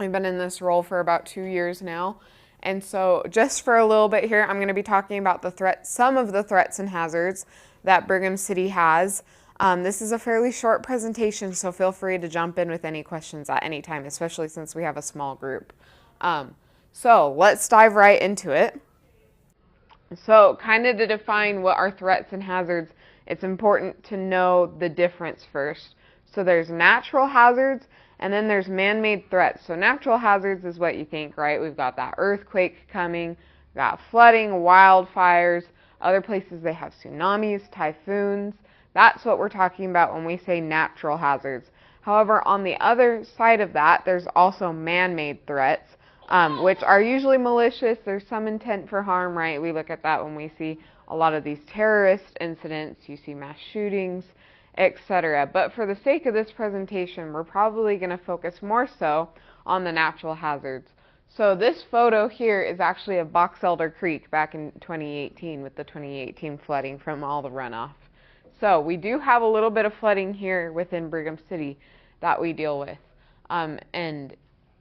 I've been in this role for about 2 years now. And so just for a little bit here, I'm going to be talking about some of the threats and hazards that Brigham City has. This is a fairly short presentation, so feel free to jump in with any questions at any time, especially since we have a small group. So let's dive right into it. So kind of to define what are threats and hazards, it's important to know the difference first. So there's natural hazards and then there's man-made threats. So natural hazards is what you think, right? We've got that earthquake coming, we've got flooding, wildfires, other places they have tsunamis, typhoons. That's what we're talking about when we say natural hazards. However, on the other side of that, there's also man-made threats. Which are usually malicious. There's some intent for harm, right? We look at that when we see a lot of these terrorist incidents. You see mass shootings, etc. But for the sake of this presentation, we're probably going to focus more so on the natural hazards. So this photo here is actually of Box Elder Creek back in 2018 with the 2018 flooding from all the runoff. So we do have a little bit of flooding here within Brigham City that we deal with.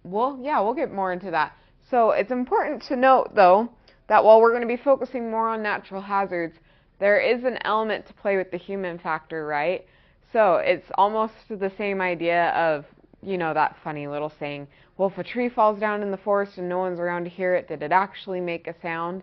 We'll get more into that. So it's important to note, though, that while we're going to be focusing more on natural hazards, there is an element to play with the human factor, right? So it's almost the same idea of, that funny little saying, well, if a tree falls down in the forest and no one's around to hear it, did it actually make a sound?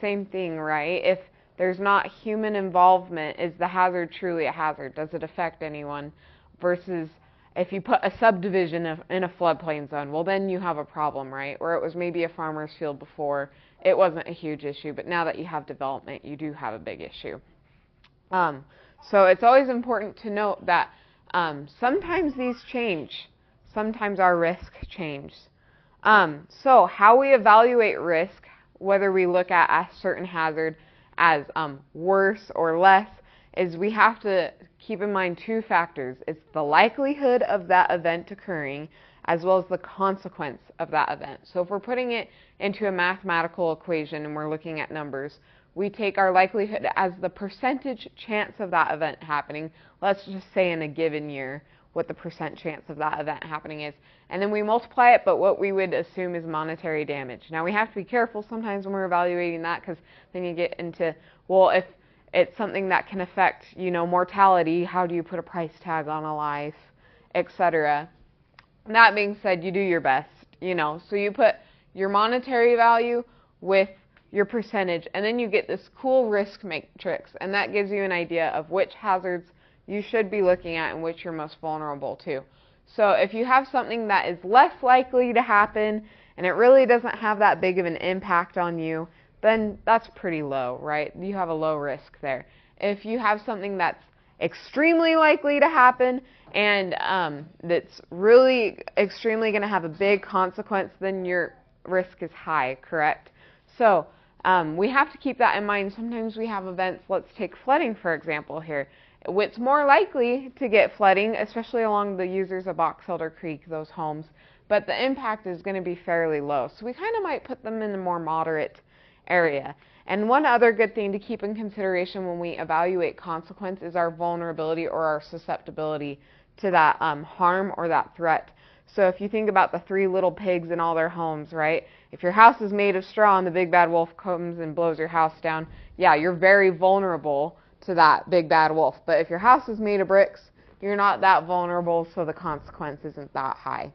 Same thing, right? If there's not human involvement, is the hazard truly a hazard? Does it affect anyone? Versus if you put a subdivision in a floodplain zone, well, then you have a problem, right? Or it was maybe a farmer's field before, it wasn't a huge issue, but now that you have development, you do have a big issue. So it's always important to note that sometimes these change. Sometimes our risk changes. So how we evaluate risk, whether we look at a certain hazard as worse or less, is we have to keep in mind two factors. It's the likelihood of that event occurring as well as the consequence of that event. So if we're putting it into a mathematical equation and we're looking at numbers, we take our likelihood as the percentage chance of that event happening. Let's just say in a given year what the percent chance of that event happening is. And then we multiply it, but what we would assume is monetary damage. Now we have to be careful sometimes when we're evaluating that, because then you get into, well, if it's something that can affect, mortality, how do you put a price tag on a life, etc. That being said, you do your best, So you put your monetary value with your percentage, and then you get this cool risk matrix, and that gives you an idea of which hazards you should be looking at and which you're most vulnerable to. So if you have something that is less likely to happen, and it really doesn't have that big of an impact on you, then that's pretty low, right? You have a low risk there. If you have something that's extremely likely to happen and that's really extremely going to have a big consequence, then your risk is high, correct? So we have to keep that in mind. Sometimes we have events, let's take flooding for example here. It's more likely to get flooding, especially along the users of Box Elder Creek, those homes, but the impact is going to be fairly low. So we kind of might put them in a more moderate area. And one other good thing to keep in consideration when we evaluate consequence is our vulnerability or our susceptibility to that harm or that threat. So if you think about the 3 little pigs in all their homes, right? If your house is made of straw and the big bad wolf comes and blows your house down, yeah, you're very vulnerable to that big bad wolf. But if your house is made of bricks, you're not that vulnerable, so the consequence isn't that high.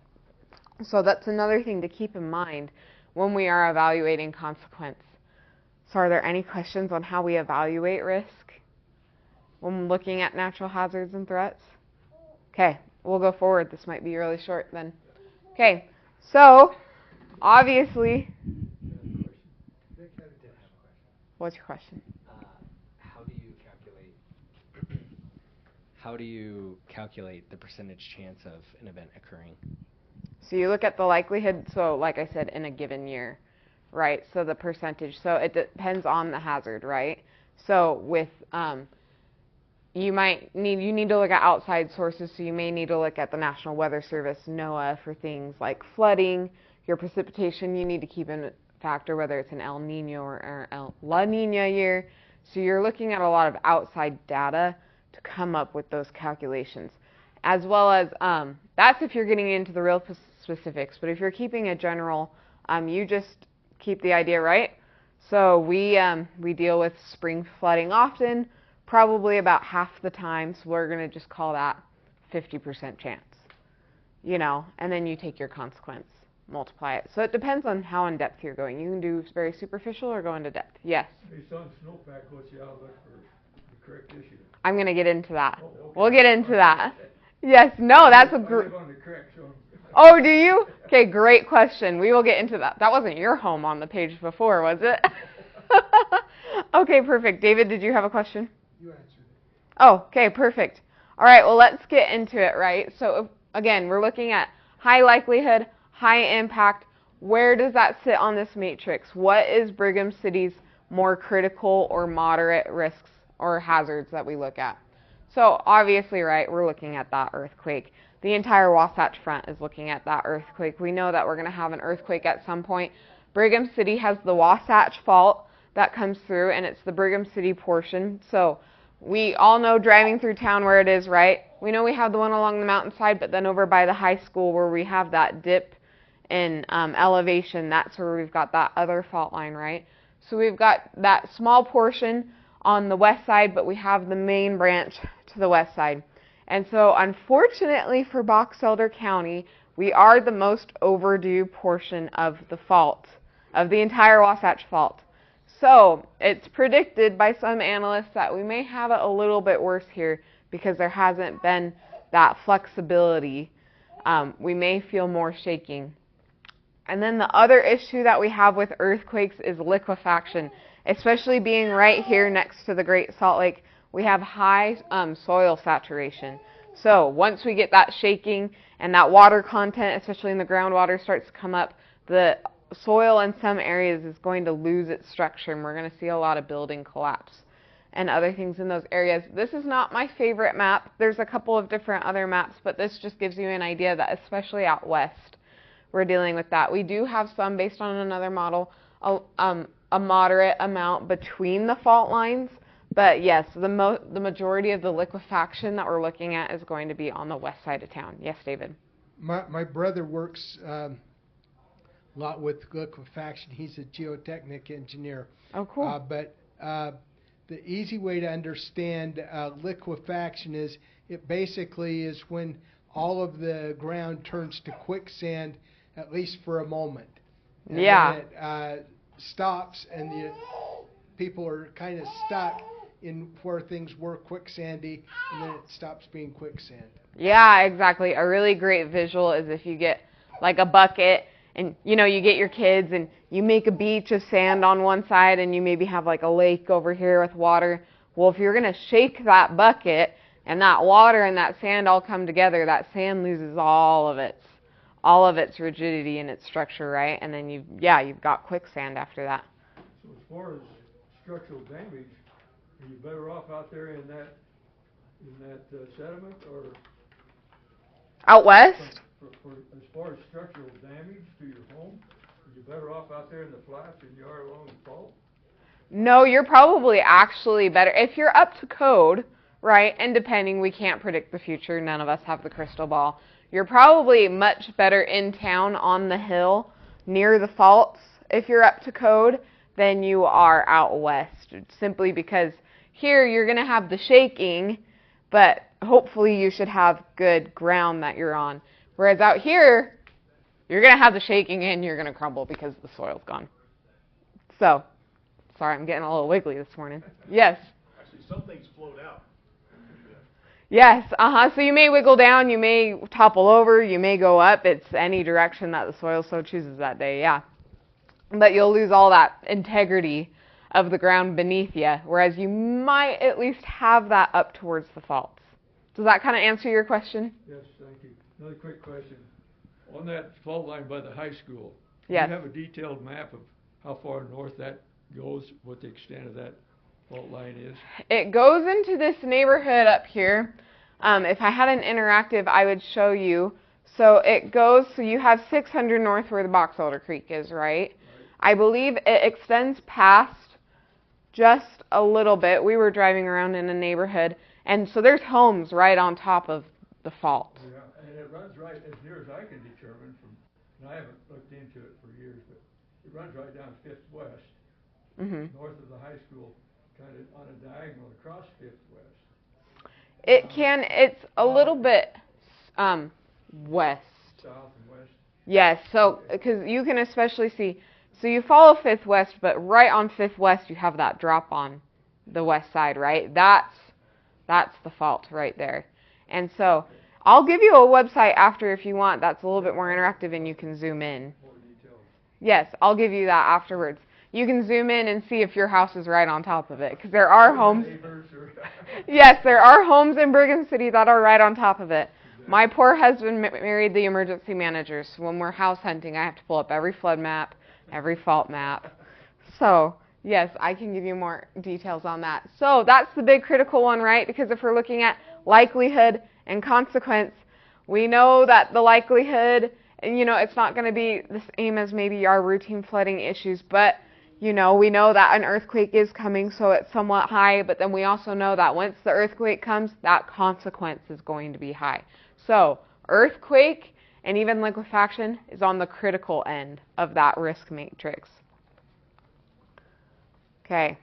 So that's another thing to keep in mind when we are evaluating consequence. So are there any questions on how we evaluate risk when looking at natural hazards and threats? Okay, we'll go forward. This might be really short then. Okay, so obviously, what's your question? How do you calculate the percentage chance of an event occurring? So you look at the likelihood, so like I said, in a given year, right? So the percentage, so it depends on the hazard, right? So with, you need to look at outside sources, so you may need to look at the National Weather Service, NOAA, for things like flooding, your precipitation. You need to keep in factor whether it's an El Nino or El La Nina year. So you're looking at a lot of outside data to come up with those calculations, as well as that's if you're getting into the real specifics. But if you're keeping a general, you just keep the idea right. So we deal with spring flooding often, probably about half the time. So we're going to just call that 50% chance, and then you take your consequence, multiply it. So it depends on how in depth you're going. You can do very superficial or go into depth. Yes? Based on snowpack, what's the outlook for the correct issue? I'm going to get into that. Oh, okay. We'll get into that. Yes, no, that's a great... on the correct, so Oh, do you? Okay, great question. We will get into that. That wasn't your home on the page before, was it? Okay, perfect. David, did you have a question? you answered it. Oh, okay, perfect. All right, well, let's get into it, right? So, again, we're looking at high likelihood, high impact. Where does that sit on this matrix? What is Brigham City's more critical or moderate risks or hazards that we look at? So, obviously, right, we're looking at that earthquake. The entire Wasatch Front is looking at that earthquake. We know that we're going to have an earthquake at some point. Brigham City has the Wasatch Fault that comes through, and it's the Brigham City portion. So we all know driving through town where it is, right? We know we have the one along the mountainside, but then over by the high school where we have that dip in elevation, that's where we've got that other fault line, right? So we've got that small portion on the west side, but we have the main branch to the west side. And so, unfortunately for Box Elder County, we are the most overdue portion of the fault, of the entire Wasatch Fault. So, it's predicted by some analysts that we may have it a little bit worse here because there hasn't been that flexibility. We may feel more shaking. And then the other issue that we have with earthquakes is liquefaction, especially being right here next to the Great Salt Lake. We have high soil saturation. So once we get that shaking and that water content, especially in the groundwater, starts to come up, the soil in some areas is going to lose its structure, and we're going to see a lot of building collapse and other things in those areas. This is not my favorite map. There's a couple of different other maps, but this just gives you an idea that especially out west, we're dealing with that. We do have some, based on another model, a moderate amount between the fault lines. But yes, the majority of the liquefaction that we're looking at is going to be on the west side of town. Yes, David? My brother works a lot with liquefaction. He's a geotechnic engineer. Oh, cool. But the easy way to understand liquefaction is it basically is when all of the ground turns to quicksand, at least for a moment. And yeah. Then it stops, and the people are kind of stuck in where things were quicksandy, and then it stops being quicksand. Yeah, exactly. A really great visual is if you get like a bucket and you get your kids and you make a beach of sand on one side and you maybe have like a lake over here with water. Well, if you're going to shake that bucket and that water and that sand all come together, that sand loses all of its rigidity and its structure, right? And then you've got quicksand after that. So as far as structural damage, are you better off out there in that sediment, or out west? As far as structural damage to your home, are you better off out there in the flats than you are along the fault? No, you're probably actually better if you're up to code, right? And depending, we can't predict the future. None of us have the crystal ball. You're probably much better in town on the hill near the faults if you're up to code than you are out west, simply because here you're going to have the shaking, but hopefully you should have good ground that you're on. Whereas out here, you're going to have the shaking and you're going to crumble because the soil's gone. So, sorry, I'm getting a little wiggly this morning. Yes? Actually, some things float out. Yes, so you may wiggle down, you may topple over, you may go up. It's any direction that the soil so chooses that day, yeah. But you'll lose all that integrity of the ground beneath you, whereas you might at least have that up towards the faults. Does that kind of answer your question? Yes, thank you. Another quick question. On that fault line by the high school, yes. Do you have a detailed map of how far north that goes, what the extent of that fault line is? It goes into this neighborhood up here. If I had an interactive, I would show you. So it goes, so you have 600 north where the Box Elder Creek is, right? I believe it extends past just a little bit. We were driving around in a neighborhood, and so there's homes right on top of the fault. Yeah, and it runs right, as near as I can determine, from and I haven't looked into it for years, but it runs right down Fifth West, Mhm. north of the high school, kind of on a diagonal across Fifth West. It's a little bit west. South and west. Yes, so because you can especially see, so you follow Fifth West, but right on Fifth West you have that drop on the west side, right? That's the fault right there. And so I'll give you a website after if you want. That's a little bit more interactive and you can zoom in. More details. Yes, I'll give you that afterwards. You can zoom in and see if your house is right on top of it, because there are homes. Yes, there are homes in Brigham City that are right on top of it. My poor husband married the emergency manager, so when we're house hunting, I have to pull up every flood map, every fault map. So, yes, I can give you more details on that. So, that's the big critical one, right? Because if we're looking at likelihood and consequence, we know that the likelihood, and it's not going to be the same as maybe our routine flooding issues, but we know that an earthquake is coming, so it's somewhat high, but then we also know that once the earthquake comes, that consequence is going to be high. So, earthquake and even liquefaction is on the critical end of that risk matrix. Okay,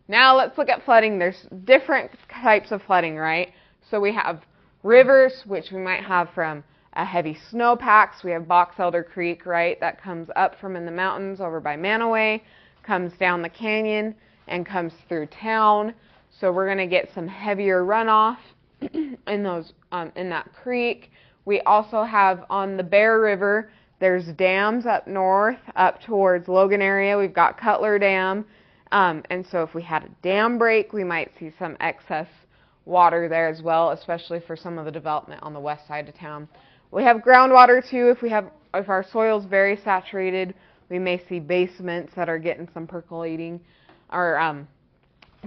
now let's look at flooding. There's different types of flooding, right? So we have rivers, which we might have from a heavy snowpack. So we have Box Elder Creek, right, that comes up from in the mountains over by Manaway, comes down the canyon, and comes through town. So we're going to get some heavier runoff in that creek. We also have on the Bear River, there's dams up north, up towards Logan area. We've got Cutler Dam. And so if we had a dam break, we might see some excess water there as well, especially for some of the development on the west side of town. We have groundwater too. If our soil's very saturated, we may see basements that are getting some percolating or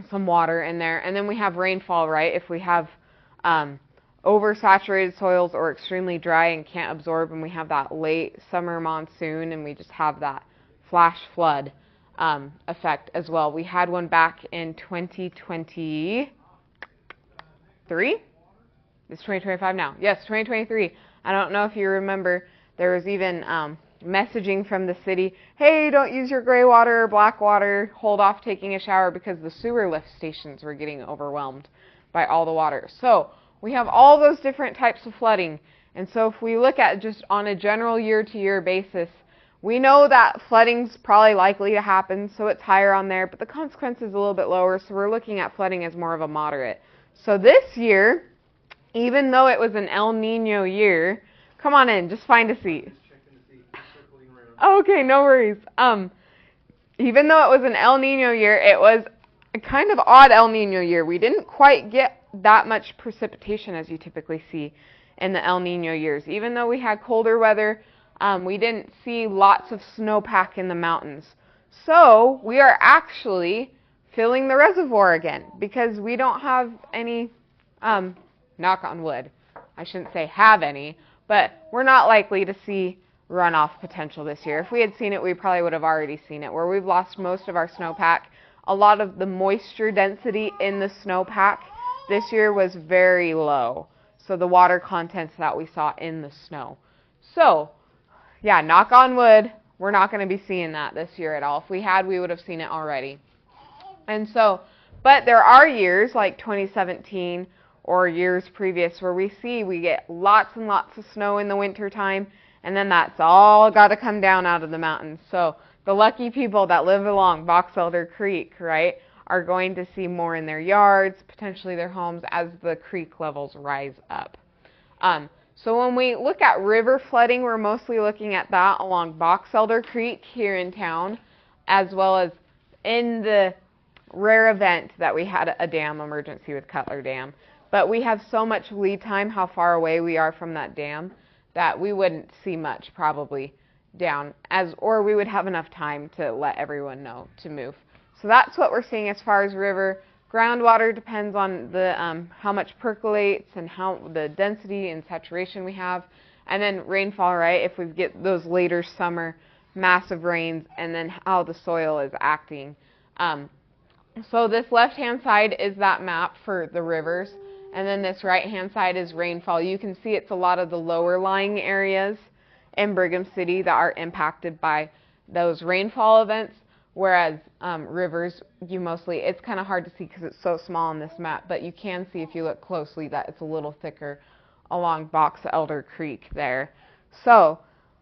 some water in there. And then we have rainfall, right? If we have oversaturated soils or extremely dry and can't absorb, and we have that late summer monsoon, and we just have that flash flood effect as well. We had one back in 2023. It's 2025 now. Yes, 2023. I don't know if you remember, there was even messaging from the city, hey, don't use your gray water or black water, hold off taking a shower because the sewer lift stations were getting overwhelmed by all the water. So we have all those different types of flooding. And so if we look at just on a general year-to-year basis, we know that flooding's probably likely to happen, so it's higher on there, but the consequence is a little bit lower, so we're looking at flooding as more of a moderate. So this year, even though it was an El Nino year, come on in, just find a seat. Okay, no worries. Even though it was an El Nino year, it was a kind of odd El Nino year. We didn't quite get that much precipitation as you typically see in the El Nino years. Even though we had colder weather, we didn't see lots of snowpack in the mountains. So we are actually filling the reservoir again because we don't have any, knock on wood, I shouldn't say have any, but we're not likely to see runoff potential this year. If we had seen it, we probably would have already seen it. Where we've lost most of our snowpack, a lot of the moisture density in the snowpack this year was very low. So the water contents that we saw in the snow. So, yeah, knock on wood, we're not going to be seeing that this year at all. If we had, we would have seen it already. And so, but there are years like 2017 or years previous where we get lots and lots of snow in the wintertime, and then that's all got to come down out of the mountains. So the lucky people that live along Box Elder Creek, right, are going to see more in their yards, potentially their homes, as the creek levels rise up. So when we look at river flooding, we're mostly looking at that along Box Elder Creek here in town, as well as in the rare event that we had a dam emergency with Cutler Dam. But we have so much lead time, how far away we are from that dam, that we wouldn't see much probably down, or we would have enough time to let everyone know to move. So that's what we're seeing as far as river. Groundwater depends on the how much percolates and how the density and saturation we have. And then rainfall, right, if we get those later summer massive rains, and then how the soil is acting. So this left-hand side is that map for the rivers, and then this right-hand side is rainfall. You can see it's a lot of the lower lying areas in Brigham City that are impacted by those rainfall events, whereas rivers, it's kind of hard to see because it's so small on this map, but you can see if you look closely that it's a little thicker along Box Elder Creek there. So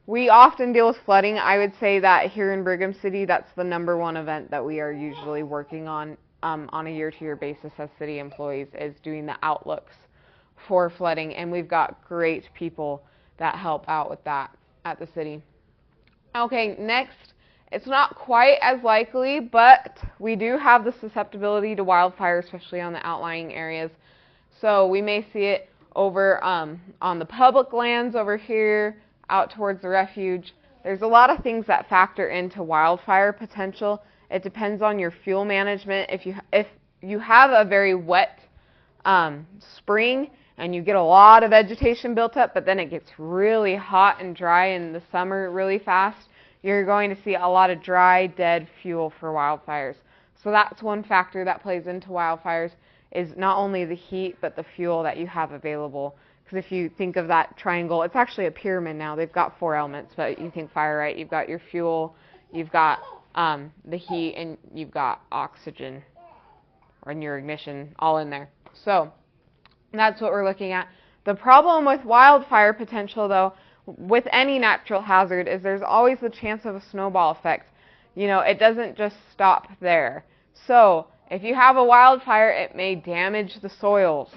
we often deal with flooding. I would say that here in Brigham City, that's the #1 event that we are usually working on a year-to-year basis as city employees, is doing the outlooks for flooding, and we've got great people that help out with that at the city. Okay, next, it's not quite as likely, but we do have the susceptibility to wildfire, especially on the outlying areas. So we may see it over on the public lands over here, out towards the refuge. There's a lot of things that factor into wildfire potential. It depends on your fuel management. If you have a very wet spring and you get a lot of vegetation built up, but then it gets really hot and dry in the summer really fast, you're going to see a lot of dry, dead fuel for wildfires. So that's one factor that plays into wildfires, is not only the heat, but the fuel that you have available. Because if you think of that triangle, it's actually a pyramid now. They've got 4 elements, but you think fire, right? You've got your fuel, you've got the heat, and you've got oxygen, or in your ignition, all in there. So that's what we're looking at. The problem with wildfire potential, though, with any natural hazard, is there's always the chance of a snowball effect. You know, it doesn't just stop there. So if you have a wildfire, it may damage the soils.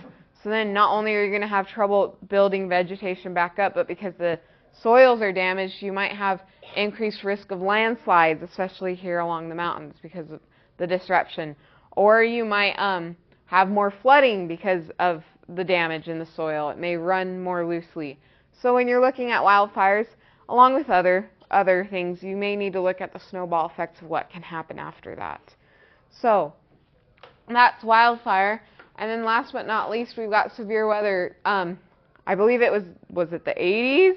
So then not only are you going to have trouble building vegetation back up, but because the soils are damaged, you might have increased risk of landslides, especially here along the mountains because of the disruption. Or you might have more flooding because of the damage in the soil. It may run more loosely. So when you're looking at wildfires, along with other things, you may need to look at the snowball effects of what can happen after that. So that's wildfire. And then last but not least, we've got severe weather. I believe it was it the 80s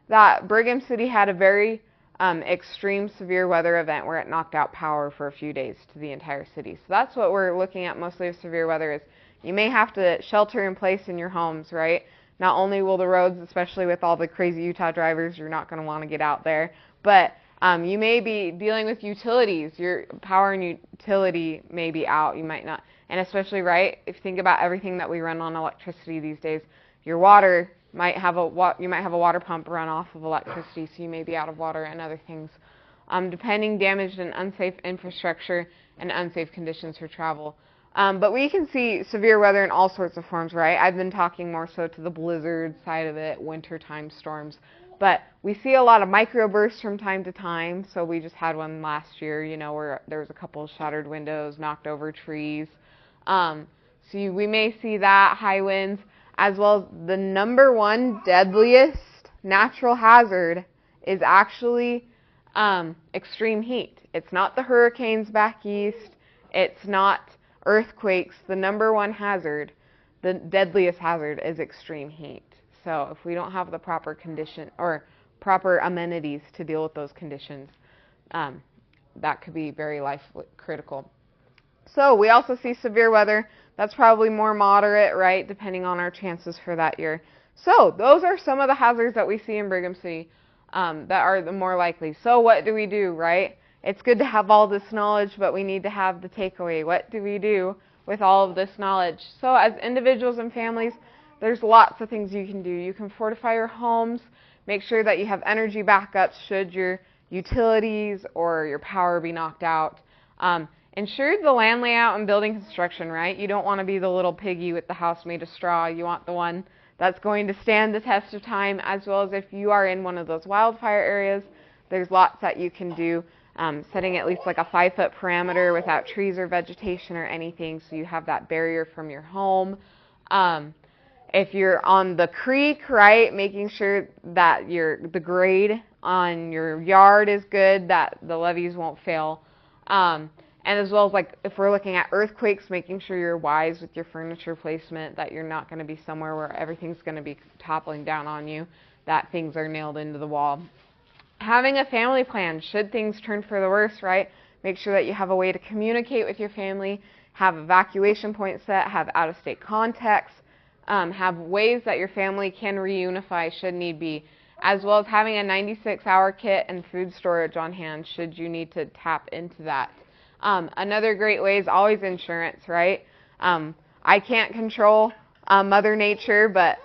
that Brigham City had a very extreme severe weather event where it knocked out power for a few days to the entire city. So that's what we're looking at mostly of severe weather, is you may have to shelter in place in your homes, right? Not only will the roads, especially with all the crazy Utah drivers, you're not going to want to get out there, but you may be dealing with utilities. Your power and utility may be out. You might not. And especially, right, if you think about everything that we run on electricity these days, your water might have you might have a water pump run off of electricity, so you may be out of water and other things. Depending, damaged and unsafe infrastructure and unsafe conditions for travel. But we can see severe weather in all sorts of forms, right? I've been talking more so to the blizzard side of it, wintertime storms. But we see a lot of microbursts from time to time. So we just had one last year, you know, where there was a couple of shattered windows, knocked over trees. So we may see that, high winds, as well as the #1 deadliest natural hazard is actually extreme heat. It's not the hurricanes back east. It's not earthquakes. The #1 hazard, the deadliest hazard, is extreme heat. So if we don't have the proper condition or proper amenities to deal with those conditions, that could be very life critical. So we also see severe weather. That's probably more moderate, right, depending on our chances for that year. So those are some of the hazards that we see in Brigham City that are the more likely. So what do we do, right? It's good to have all this knowledge, but we need to have the takeaway. What do we do with all of this knowledge? So as individuals and families, there's lots of things you can do. You can fortify your homes, make sure that you have energy backups should your utilities or your power be knocked out. Ensure the land layout and building construction, right? You don't want to be the little piggy with the house made of straw. You want the one that's going to stand the test of time, as well as if you are in one of those wildfire areas, there's lots that you can do. Setting at least like a 5-foot perimeter without trees or vegetation or anything, so you have that barrier from your home. If you're on the creek, right, making sure that the grade on your yard is good, that the levees won't fail. And as well as, like, if we're looking at earthquakes, making sure you're wise with your furniture placement, that you're not going to be somewhere where everything's going to be toppling down on you, that things are nailed into the wall. Having a family plan, should things turn for the worse, right? Make sure that you have a way to communicate with your family, have evacuation points set, have out-of-state contacts, have ways that your family can reunify should need be. as well as having a 96-hour kit and food storage on hand should you need to tap into that. Another great way is always insurance, right? I can't control Mother Nature, but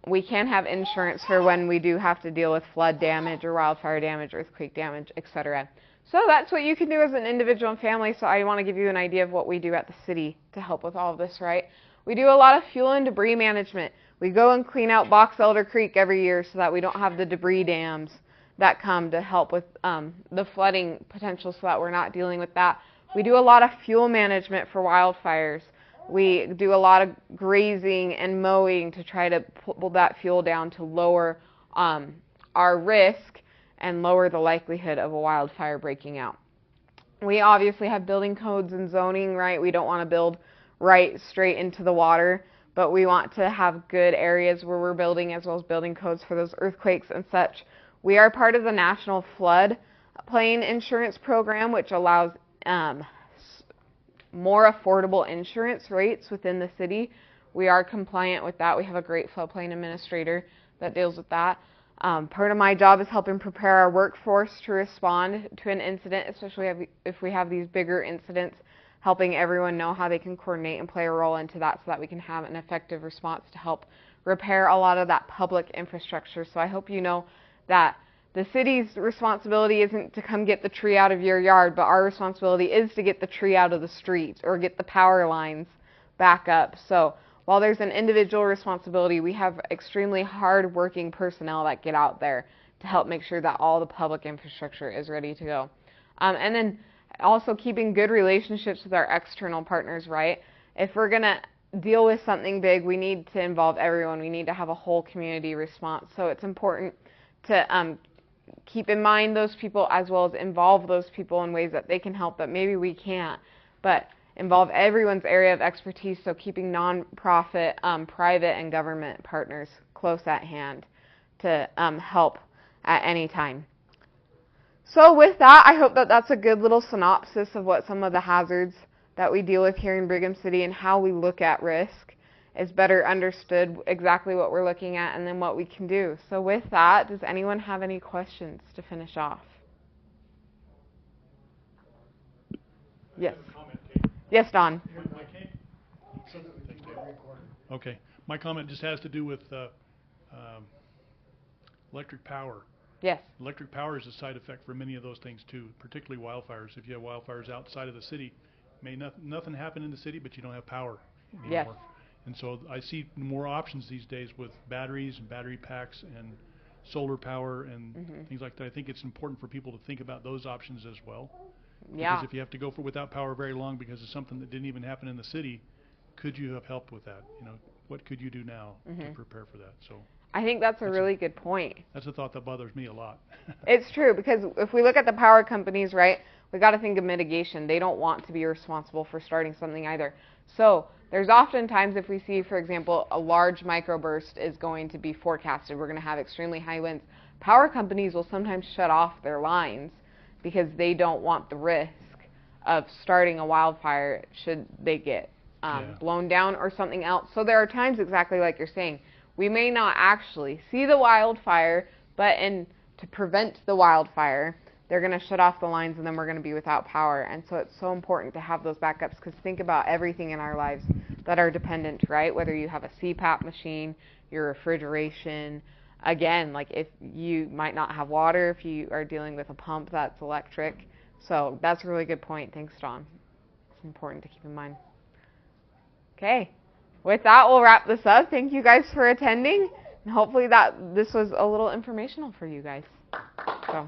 we can have insurance for when we do have to deal with flood damage or wildfire damage, earthquake damage, etc. So that's what you can do as an individual and family. So I want to give you an idea of what we do at the city to help with all of this, right? We do a lot of fuel and debris management. We go and clean out Box Elder Creek every year so that we don't have the debris dams that come to help with the flooding potential so that we're not dealing with that. We do a lot of fuel management for wildfires. We do a lot of grazing and mowing to try to pull that fuel down to lower our risk and lower the likelihood of a wildfire breaking out. We obviously have building codes and zoning, right? We don't want to build right straight into the water, but we want to have good areas where we're building, as well as building codes for those earthquakes and such. We are part of the National Flood Plain Insurance Program, which allows more affordable insurance rates within the city. We are compliant with that. We have a great floodplain administrator that deals with that. Part of my job is helping prepare our workforce to respond to an incident, especially if we have these bigger incidents, helping everyone know how they can coordinate and play a role into that so that we can have an effective response to help repair a lot of that public infrastructure. So I hope you know that the city's responsibility isn't to come get the tree out of your yard, but our responsibility is to get the tree out of the street or get the power lines back up. So while there's an individual responsibility, we have extremely hard-working personnel that get out there to help make sure that all the public infrastructure is ready to go. And then also keeping good relationships with our external partners, right? If we're going to deal with something big, we need to involve everyone. We need to have a whole community response. So it's important to keep in mind those people, as well as involve those people in ways that they can help that maybe we can't, but involve everyone's area of expertise. So keeping nonprofit, private, and government partners close at hand to help at any time. So with that, I hope that that's a good little synopsis of what some of the hazards that we deal with here in Brigham City and how we look at risk is better understood, exactly what we're looking at and then what we can do. So with that, does anyone have any questions to finish off? Yes. Yes, Don. Okay. My comment just has to do with electric power. Yes. Electric power is a side effect for many of those things too, particularly wildfires. If you have wildfires outside of the city, nothing happen in the city, but you don't have power anymore. Yes. And so I see more options these days with batteries and battery packs and solar power and things like that. I think it's important for people to think about those options as well. Yeah. Because if you have to go without power very long because of something that didn't even happen in the city, could you have helped with that? You know, what could you do now to prepare for that? So I think that's a really good point. That's a thought that bothers me a lot. It's true, because if we look at the power companies, right, we got to think of mitigation. They don't want to be responsible for starting something either. So there's oftentimes, if we see, for example, a large microburst is going to be forecasted, we're going to have extremely high winds, power companies will sometimes shut off their lines because they don't want the risk of starting a wildfire should they get blown down or something else. So there are times, exactly like you're saying, we may not actually see the wildfire, but to prevent the wildfire, they're going to shut off the lines and then we're going to be without power. And so it's so important to have those backups, because think about everything in our lives that are dependent, right? Whether you have a CPAP machine, your refrigeration, again, like if you might not have water, if you are dealing with a pump that's electric. So that's a really good point. Thanks, Don. It's important to keep in mind. Okay. With that, we'll wrap this up. Thank you guys for attending, and hopefully that this was a little informational for you guys. So.